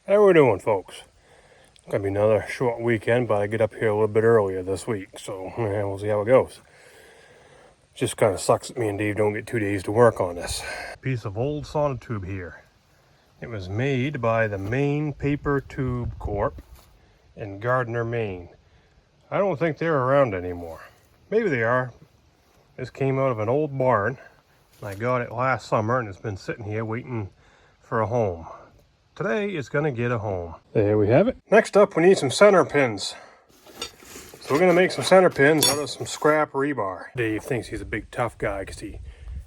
How we doing, folks? It's gonna be another short weekend, but I get up here a little bit earlier this week, so yeah, we'll see how it goes. Just kind of sucks that me and Dave don't get 2 days to work on this piece of old sonotube here. It was made by the Maine Paper Tube Corp in Gardner, Maine. I don't think they're around anymore. Maybe they are. This came out of an old barn. I got it last summer and it's been sitting here waiting for a home. Today it's gonna get a home. There we have it. Next up, we need some center pins. So we're gonna make some center pins out of some scrap rebar. Dave thinks he's a big tough guy because he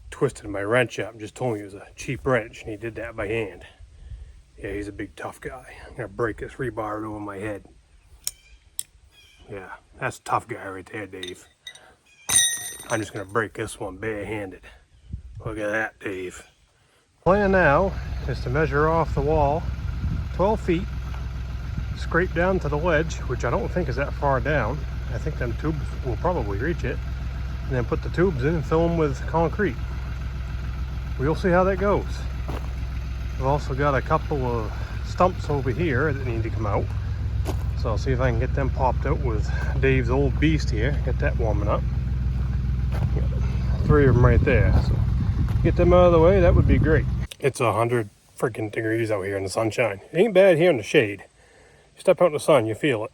twisted my wrench up and just told me it was a cheap wrench and he did that by hand. Yeah, he's a big tough guy. I'm gonna break this rebar over my head. Yeah, that's a tough guy right there, Dave. I'm just gonna break this one barehanded. Look at that, Dave. Plan now is to measure off the wall 12 feet, scrape down to the ledge, which I don't think is that far down. I think them tubes will probably reach it, and then put the tubes in and fill them with concrete. We'll see how that goes. I've also got a couple of stumps over here that need to come out, so I'll see if I can get them popped out with Dave's old beast here, get that warming up. Got 3 of them right there, so get them out of the way, that would be great. It's 100 freaking degrees out here in the sunshine. It ain't bad here in the shade. You step out in the sun, you feel it.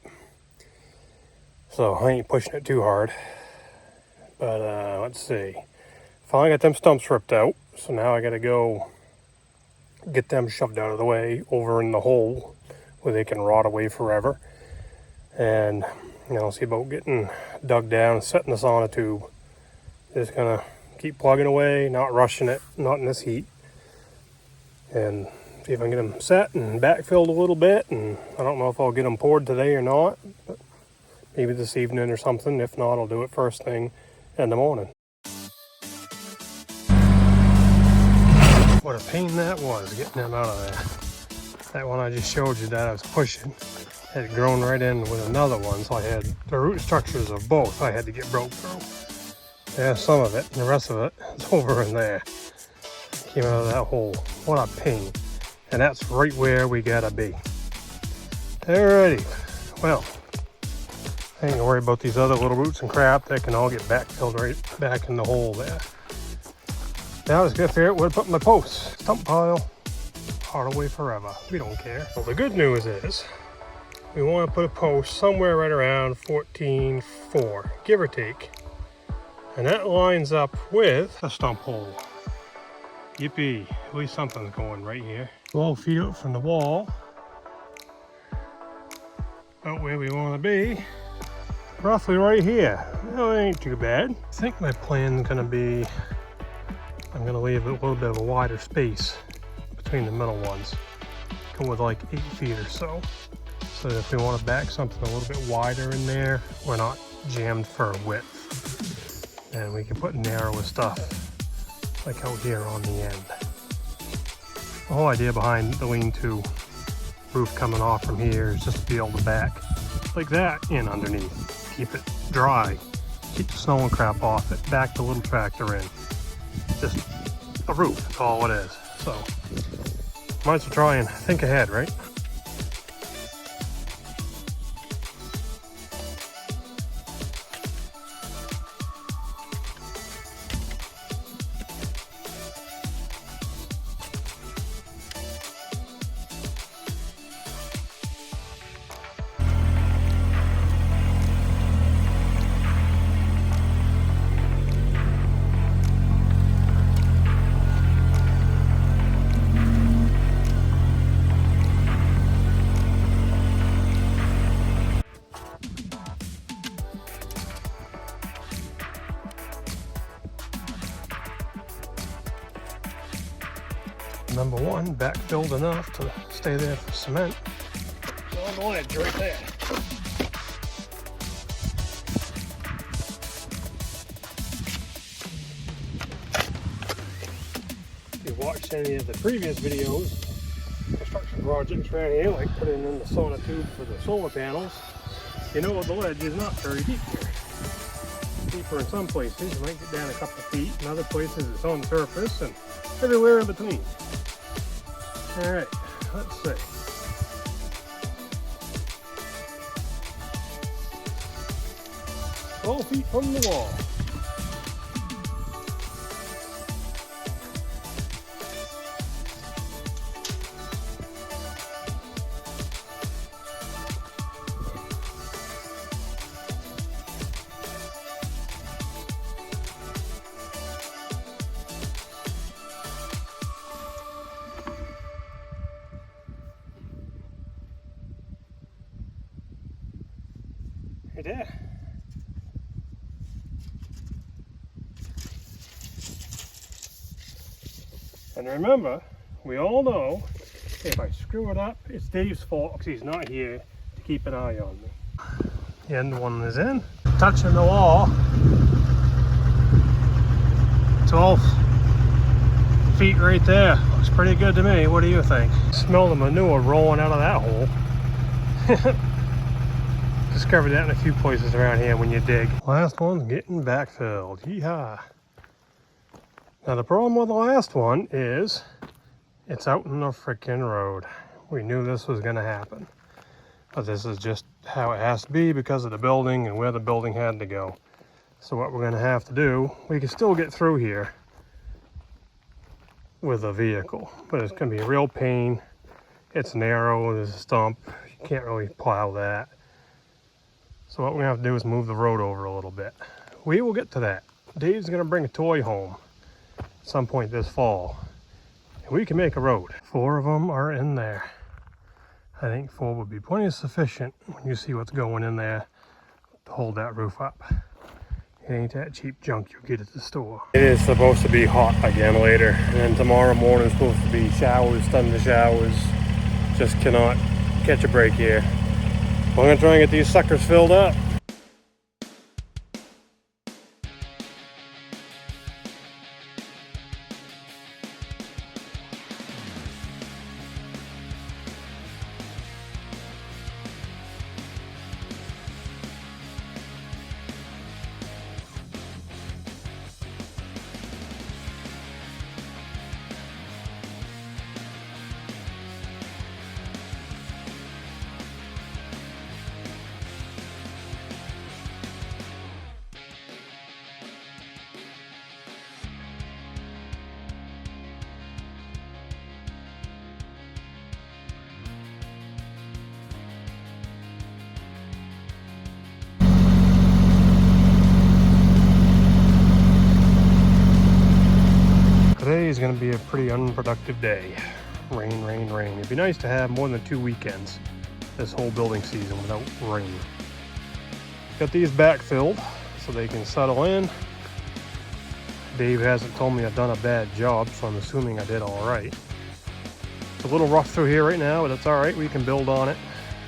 So I ain't pushing it too hard. But let's see. Finally got them stumps ripped out. So now I gotta go get them shoved out of the way over in the hole where they can rot away forever. And see about getting dug down, setting the sonotube. Just gonna keep plugging away, not rushing it, not in this heat. And see if I can get them set and backfilled a little bit. And I don't know if I'll get them poured today or not, but maybe this evening or something. If not, I'll do it first thing in the morning. What a pain that was, getting them out of there. That one I just showed you that I was pushing had grown right in with another one, so I had the root structures of both I had to get broke through. Yeah, some of it, and the rest of it is over in there. Came out of that hole. What a pain. And that's right where we gotta be. Alrighty. Well, I ain't gonna worry about these other little roots and crap. They can all get backfilled right back in the hole there. Now let's get figure out where to put my posts. Stump pile, hard away forever. We don't care. Well, the good news is we want to put a post somewhere right around 14.4, give or take. And that lines up with a stump hole. Yippee, at least something's going right here. 12 feet out from the wall. About where we want to be. Roughly right here. Well, it ain't too bad. I think my plan's gonna be, I'm gonna leave a little bit of a wider space between the middle ones. Go with like 8 feet or so. So that if we want to back something a little bit wider in there, we're not jammed for width. And we can put narrower stuff like out here on the end. The whole idea behind the lean-to roof coming off from here is just to be able to back like that in underneath. Keep it dry, keep the snow and crap off it, back the little tractor in. Just a roof, that's all it is. So, might as well try and think ahead, right? Number one, backfilled enough to stay there for cement. On the ledge right there. If you've watched any of the previous videos, construction projects around here, like putting in the sonotube for the solar panels, you know the ledge is not very deep here. Deeper in some places, you might get down a couple feet, in other places it's on the surface, and everywhere in between. Alright, let's see. 12 feet from the wall. Right there. And remember, we all know if I screw it up, it's Dave's fault because he's not here to keep an eye on me. The end one is in. Touching the wall. 12 feet right there. Looks pretty good to me. What do you think? Smell the manure rolling out of that hole. Discovered that in a few places around here when you dig. Last one's getting backfilled. Yeehaw. Now the problem with the last one is it's out in the frickin' road. We knew this was gonna happen. But this is just how it has to be because of the building and where the building had to go. So what we're gonna have to do, we can still get through here with a vehicle, but it's gonna be a real pain. It's narrow, there's a stump, you can't really plow that. So what we're gonna have to do is move the road over a little bit. We will get to that. Dave's gonna bring a toy home at some point this fall. And we can make a road. 4 of them are in there. I think 4 would be plenty sufficient when you see what's going in there to hold that roof up. It ain't that cheap junk you get at the store. It is supposed to be hot again later. And then tomorrow morning is supposed to be showers, thunder showers. Just cannot catch a break here. I'm gonna try and get these suckers filled up. Today is going to be a pretty unproductive day. Rain, rain, rain. It'd be nice to have more than 2 weekends this whole building season without rain. Got these backfilled so they can settle in. Dave hasn't told me I've done a bad job, so I'm assuming I did all right. It's a little rough through here right now, but that's all right. We can build on it.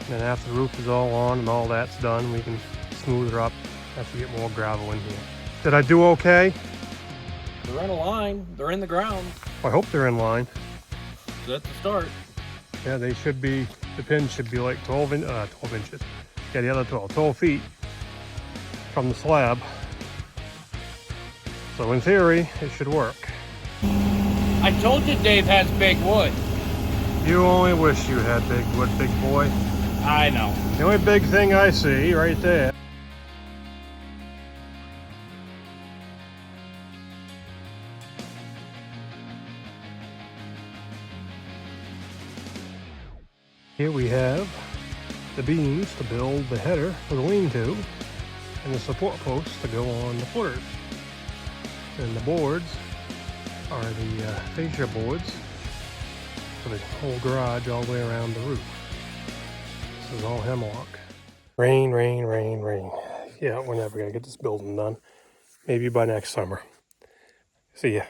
And then after the roof is all on and all that's done, we can smooth her up after we get more gravel in here. Did I do okay? They're in a line. They're in the ground. I hope they're in line. So that's the start. Yeah, they should be, the pins should be like 12 inches. Yeah, the other 12 feet from the slab. So in theory, it should work. I told you Dave has big wood. You only wish you had big wood, big boy. I know. The only big thing I see right there. Here we have the beams to build the header for the lean-to and the support posts to go on the footers. And the boards are the fascia boards for the whole garage all the way around the roof. This is all hemlock. Rain, rain, rain, rain. Yeah, we're never gonna get this building done. Maybe by next summer. See ya.